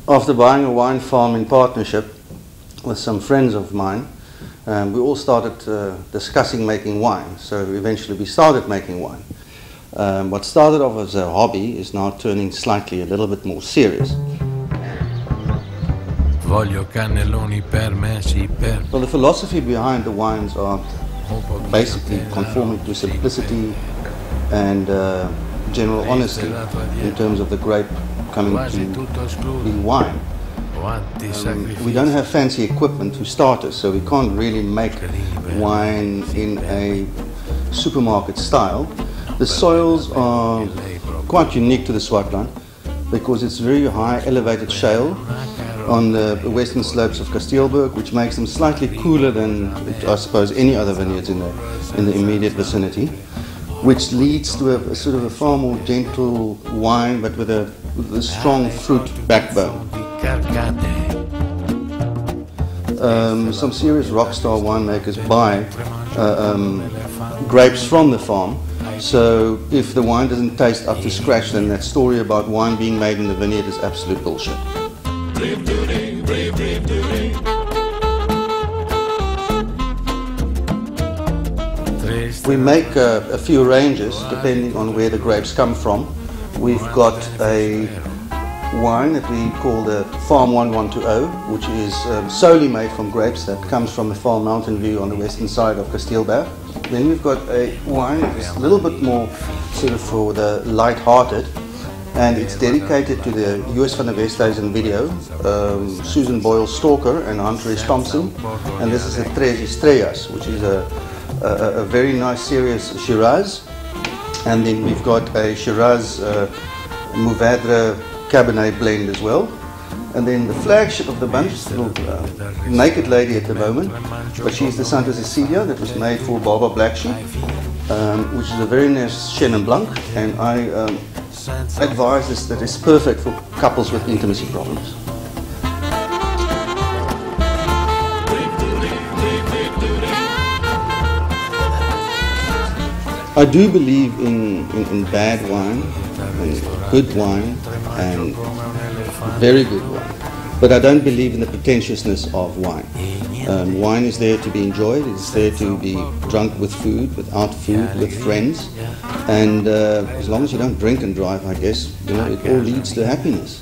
After buying a wine farm in partnership with some friends of mine, we all started discussing making wine. So eventually we started making wine. What started off as a hobby is now turning slightly a little bit more serious. Well, the philosophy behind the wines are basically conforming to simplicity and general honesty in terms of the grape coming to be wine. We don't have fancy equipment to starters, so we can't really make wine in a supermarket style. The soils are quite unique to the Swartland because it's very high elevated shale on the western slopes of Kasteelberg, which makes them slightly cooler than, I suppose, any other vineyards in the immediate vicinity, which leads to a sort of a far more gentle wine, but with a strong fruit backbone. Some serious rockstar winemakers buy grapes from the farm. So if the wine doesn't taste up to scratch, then that story about wine being made in the vineyard is absolute bullshit. We make a few ranges depending on where the grapes come from. We've got a wine that we call the Farm 1120, which is solely made from grapes that comes from the Farm Mountain View on the western side of Kasteelberg. Then we've got a wine that is a little bit more sort of for the light-hearted, and it's dedicated to the US van der Westhuizen video, Susan Boyle Stalker and Hunter S. Thompson, and this is a Tres Estrellas, which is a very nice serious Shiraz. And then we've got a Shiraz Mourvedre Cabernet blend as well. And then the flagship of the bunch is a little naked lady at the moment, but she's the Santa Cecilia that was made for Baba Black Sheep, which is a very nice Chenin Blanc, and I advise this that it's perfect for couples with intimacy problems. I do believe in bad wine, and good wine, and very good wine. But I don't believe in the pretentiousness of wine. Wine is there to be enjoyed, it's there to be drunk with food, without food, with friends. And as long as you don't drink and drive, I guess, you know, it all leads to happiness.